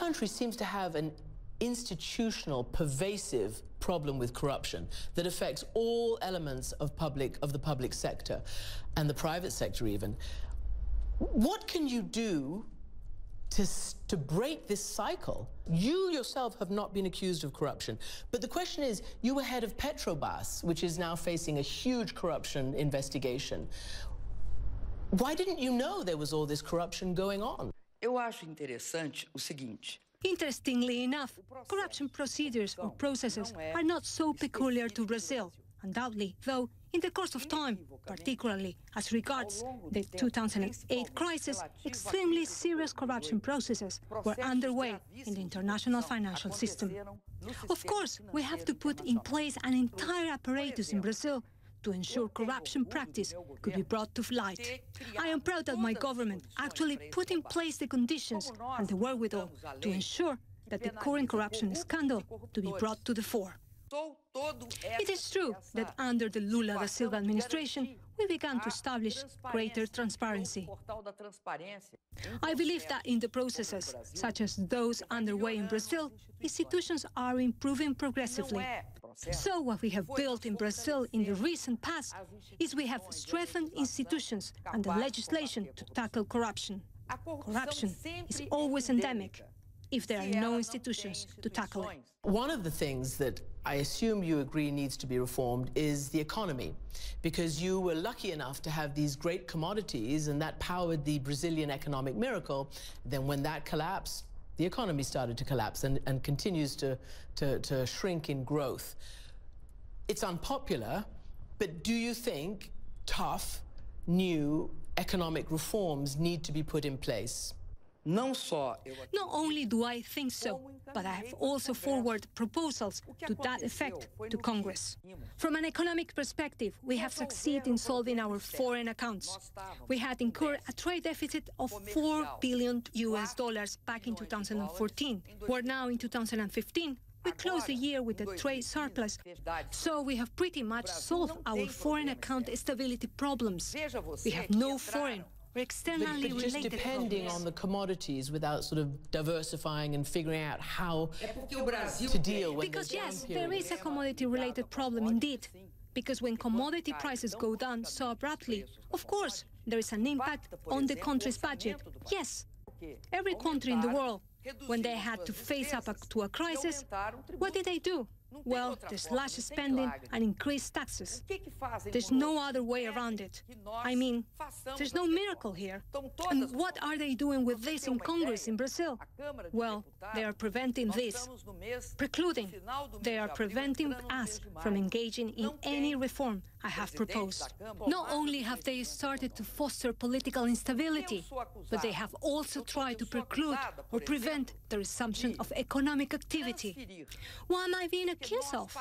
country seems to have an institutional, pervasive problem with corruption that affects all elements of the public sector and the private sector even. What can you do to break this cycle? You yourself have not been accused of corruption, but the question is, you were head of Petrobras, which is now facing a huge corruption investigation. Why didn't you know there was all this corruption going on? Eu acho interessante o seguinte. Interestingly enough, corruption procedures or processes are not so peculiar to Brazil. Undoubtedly, though, in the course of time, particularly as regards the 2008 crisis, extremely serious corruption processes were underway in the international financial system. Of course, we have to put in place an entire apparatus in Brazil to ensure corruption practice could be brought to light. I am proud that my government actually put in place the conditions and the wherewithal to ensure that the current corruption scandal to be brought to the fore. It is true that under the Lula da Silva administration, we began to establish greater transparency. I believe that in the processes, such as those underway in Brazil, institutions are improving progressively. So what we have built in Brazil in the recent past is we have strengthened institutions and the legislation to tackle corruption. Corruption is always endemic if there are no institutions to tackle it. One of the things that I assume you agree needs to be reformed is the economy, because you were lucky enough to have these great commodities and that powered the Brazilian economic miracle. Then when that collapsed, the economy started to collapse and continues to shrink in growth. It's unpopular, but do you think tough, new economic reforms need to be put in place? Not only do I think so, but I have also forwarded proposals to that effect to Congress. From an economic perspective, we have succeeded in solving our foreign accounts. We had incurred a trade deficit of $4 billion back in 2014. We're now in 2015. We closed the year with a trade surplus, so we have pretty much solved our foreign account stability problems. We have no foreign or externally but just related depending problems. on the commodities without sort of diversifying and figuring out how to deal with Because yes, there is a commodity-related problem indeed. Because when commodity prices go down so abruptly, of course, there is an impact on the country's budget. Yes, every country in the world, when they had to face up to a crisis, what did they do? Well, they slashed spending and increased taxes. There's no other way around it. I mean, there's no miracle here. And what are they doing with this in Congress in Brazil? Well, they are preventing this, precluding. They are preventing us from engaging in any reform I have proposed. Not only have they started to foster political instability, but they have also tried to preclude or prevent the resumption of economic activity. Why am I being accused of?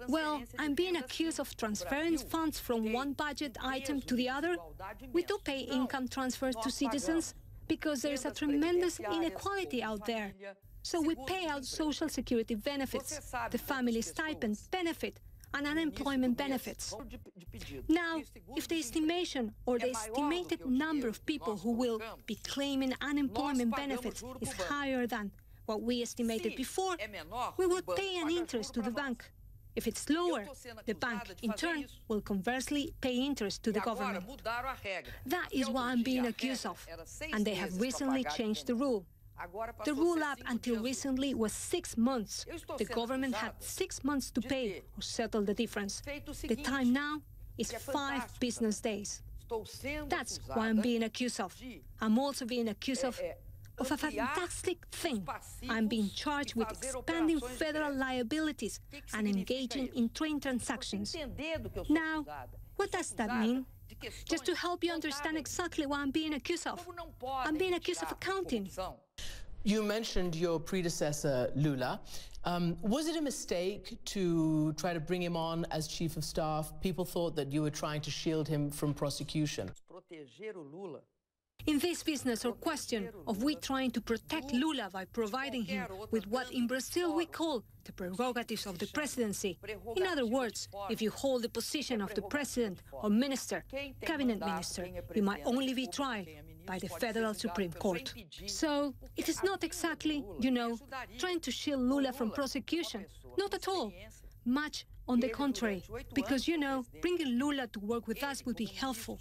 Well, I'm being accused of transferring funds from one budget item to the other. We do pay income transfers to citizens because there is a tremendous inequality out there. So we pay out social security benefits, the family stipend benefit, and unemployment benefits. Now, if the estimation or the estimated number of people who will be claiming unemployment benefits is higher than what we estimated before, we would pay an interest to the bank. If it's lower, the bank, in turn, will conversely pay interest to the government. That is what I'm being accused of, and they have recently changed the rule. The rule up until recently was 6 months. The government had 6 months to pay or settle the difference. The time now is 5 business days. That's what I'm being accused of. I'm also being accused of a fantastic thing. I'm being charged with expanding federal liabilities and engaging in trade transactions. Now, what does that mean? Just to help you understand exactly what I'm being accused of. I'm being accused of accounting. You mentioned your predecessor, Lula. Was it a mistake to try to bring him on as chief of staff? People thought that you were trying to shield him from prosecution. In this business or question of we trying to protect Lula by providing him with what in Brazil we call the prerogatives of the presidency. In other words, if you hold the position of the president or minister, cabinet minister, you might only be tried by the Federal Supreme Court. So it is not exactly, trying to shield Lula from prosecution. Not at all. Much on the contrary, because, bringing Lula to work with us would be helpful.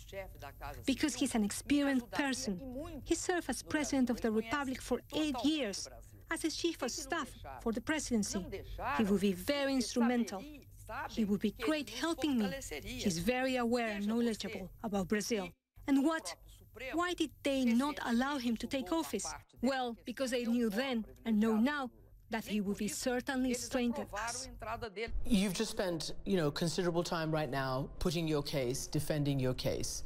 Because he's an experienced person. He served as President of the Republic for 8 years, as a Chief of Staff for the presidency. He would be very instrumental. He would be great helping me. He's very aware and knowledgeable about Brazil. And what? Why did they not allow him to take office? Well, because they knew then and know now that he would be certainly strengthened us. You've just spent, considerable time right now putting your case, defending your case.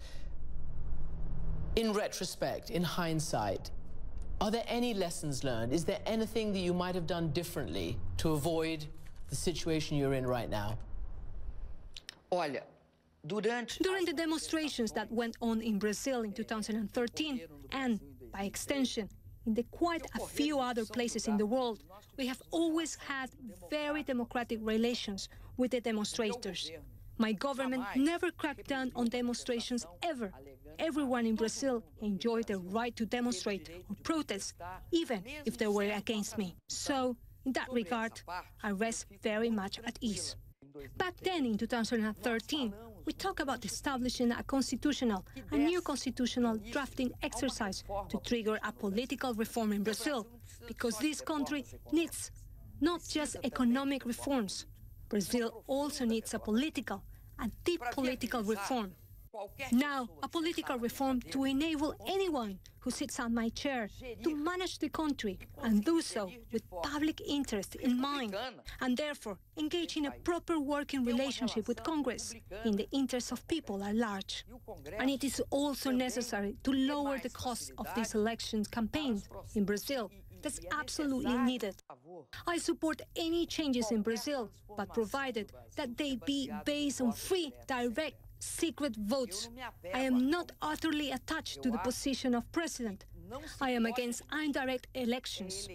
In retrospect, in hindsight, are there any lessons learned? Is there anything that you might have done differently to avoid the situation you're in right now? During the demonstrations that went on in Brazil in 2013, and, by extension, in quite a few other places in the world, we have always had very democratic relations with the demonstrators. My government never cracked down on demonstrations ever. Everyone in Brazil enjoyed the right to demonstrate or protest, even if they were against me. So, in that regard, I rest very much at ease. Back then, in 2013, we talked about establishing a new constitutional drafting exercise to trigger a political reform in Brazil, because this country needs not just economic reforms. Brazil also needs a deep political reform. Now, a political reform to enable anyone who sits on my chair to manage the country and do so with public interest in mind, and therefore engage in a proper working relationship with Congress in the interest of people at large. And it is also necessary to lower the cost of these election campaigns in Brazil. That's absolutely needed. I support any changes in Brazil, but provided that they be based on free, direct, secret votes. I am not utterly attached to the position of president. I am against indirect elections,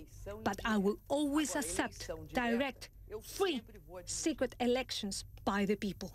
but I will always accept direct, free, secret elections by the people.